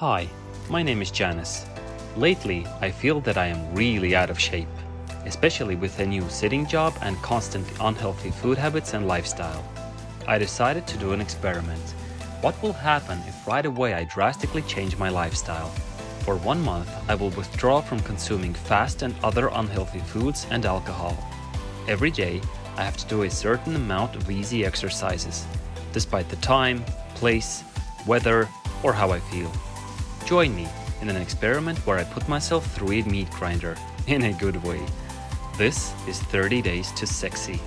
Hi, my name is Janis. Lately, I feel that I am really out of shape, especially with a new sitting job and constantly unhealthy food habits and lifestyle. I decided to do an experiment. What will happen if right away I drastically change my lifestyle? For 1 month, I will withdraw from consuming fast and other unhealthy foods and alcohol. Every day, I have to do a certain amount of easy exercises, despite the time, place, weather, or how I feel. Join me in an experiment where I put myself through a meat grinder, in a good way. This is 30 Days to Sexy.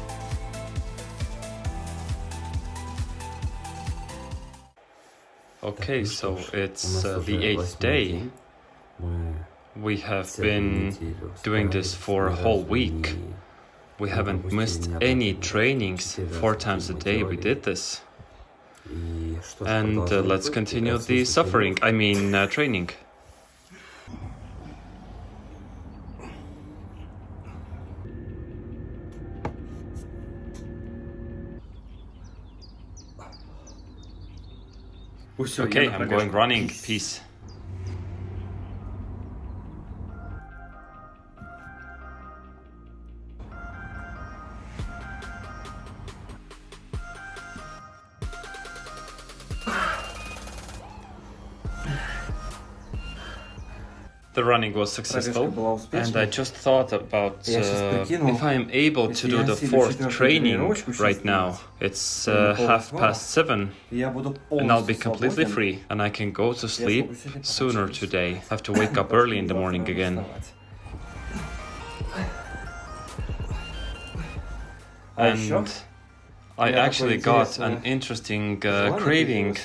Okay, so it's the 8th day. We have been doing this for a whole week. We haven't missed any trainings. 4 times a day we did this. And let's continue the suffering, training. Okay, I'm going running. Peace. The running was successful, and I just thought about if I am able to do the 4th training right now. It's 7:30, and I'll be completely free, and I can go to sleep sooner today. Have to wake up early in the morning again. And I actually got an interesting craving.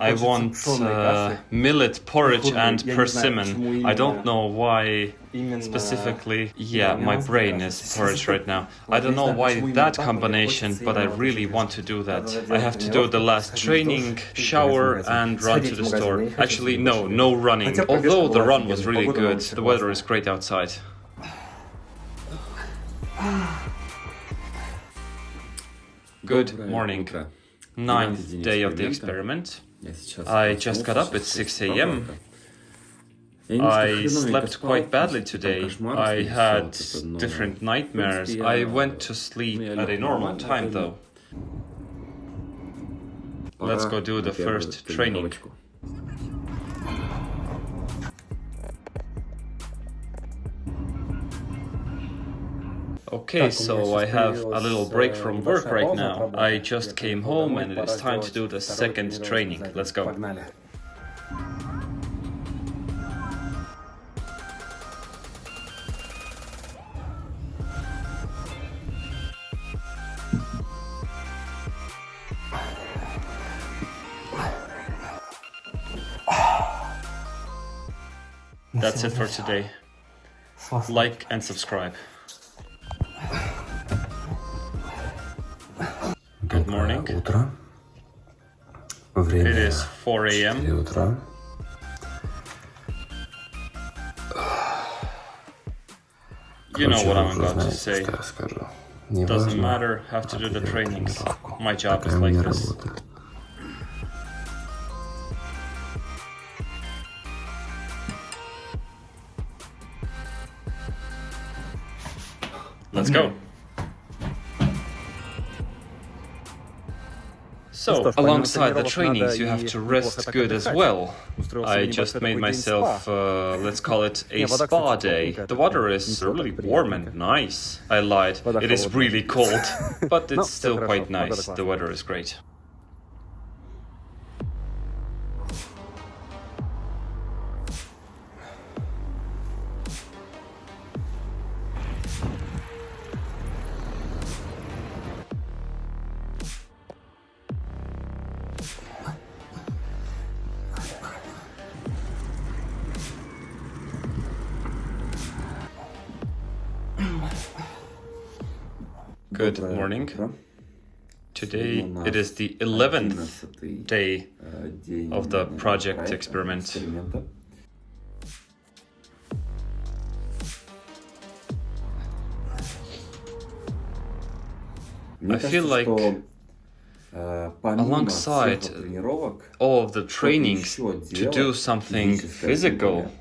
I want millet porridge and persimmon. I don't know why specifically. Yeah, my brain is porridge right now. I don't know why that combination, but I really want to do that. I have to do the last training, shower, and run to the store. Actually, no running. Although the run was really good, the weather is great outside. Good morning. 9th day of the experiment. I just got up at 6 a.m. I slept quite badly today. I had different nightmares. I went to sleep at a normal time though. Let's go do the first training. Okay, so I have a little break from work right now. I just came home and it is time to do the 2nd training. Let's go. That's it for today. Like and subscribe. Good morning. It is 4 a.m. You know what I'm about to say. Doesn't matter, have to do the trainings. My job is like this. Let's go. So, alongside the trainings, you have to rest good as well. I just made myself, let's call it a spa day. The water is really warm and nice. I lied, it is really cold, but it's still quite nice. The weather is great. Good morning. Today it is the 11th day of the project experiment. I feel like alongside all of the trainings to do something physical,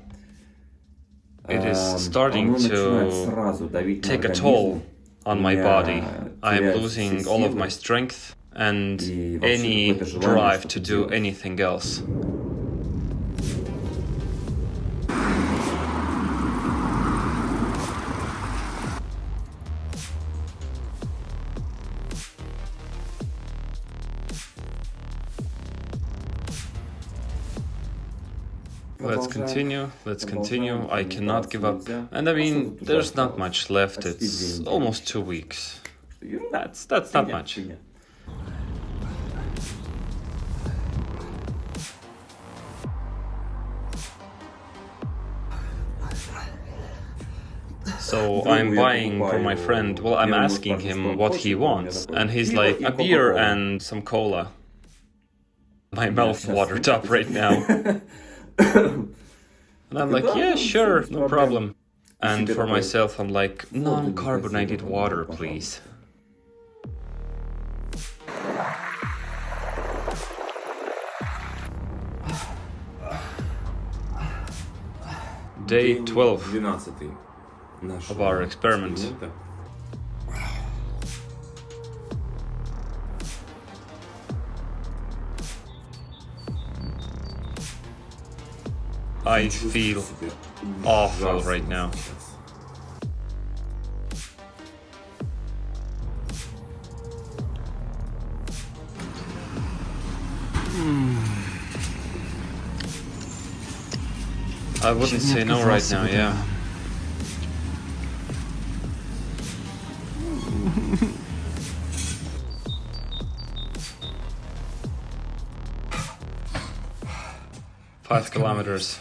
it is starting to take a toll on my body. I am losing all of my strength and any drive to do anything else. Let's continue, I cannot give up. And I mean, there's not much left, it's almost 2 weeks. That's not much. So I'm buying for my friend, well, I'm asking him what he wants, and he's like, a beer and some cola. My mouth watered up right now. And I'm like, yeah, sure, no problem. And for myself, I'm like, non-carbonated water, please. Day 12 of our experiment. I feel awful right now. I wouldn't say no right now, yeah. Five kilometers.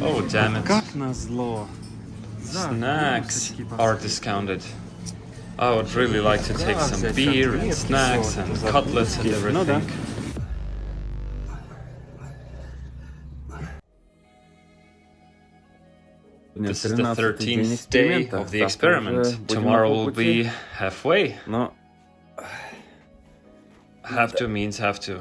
Oh, damn it. Snacks are discounted. I would really like to take some beer and snacks and cutlets and everything. This is the 13th day of the experiment. Tomorrow will be halfway. Have to means have to.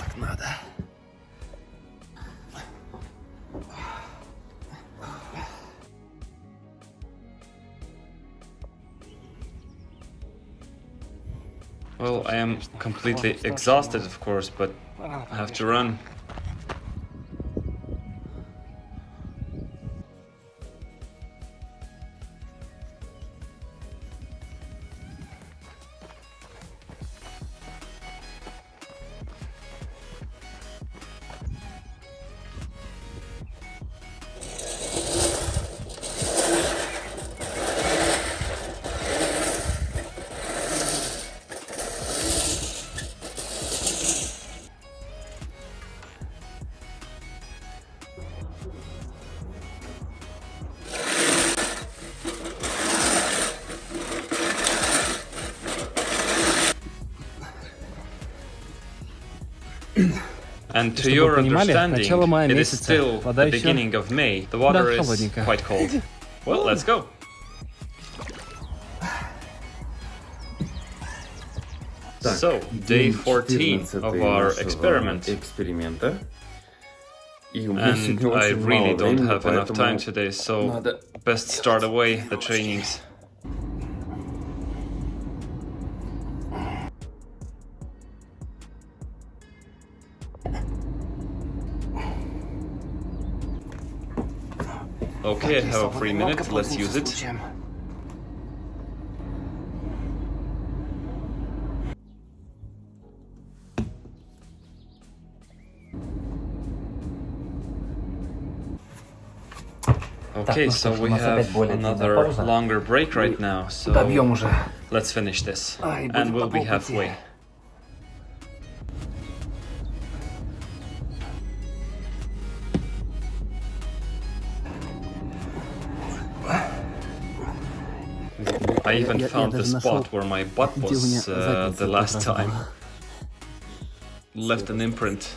Well, I am completely exhausted, of course, but I have to run. And to your understanding, it is still the beginning of May. The water is quite cold. Well, let's go. So, day 14 of our experiment. And I really don't have enough time today, so best start away the trainings. Okay, I have a free minute, let's use it. Okay, so we have another longer break right now, so let's finish this, and we'll be halfway. I even found the spot where my butt was the last time. Left an imprint.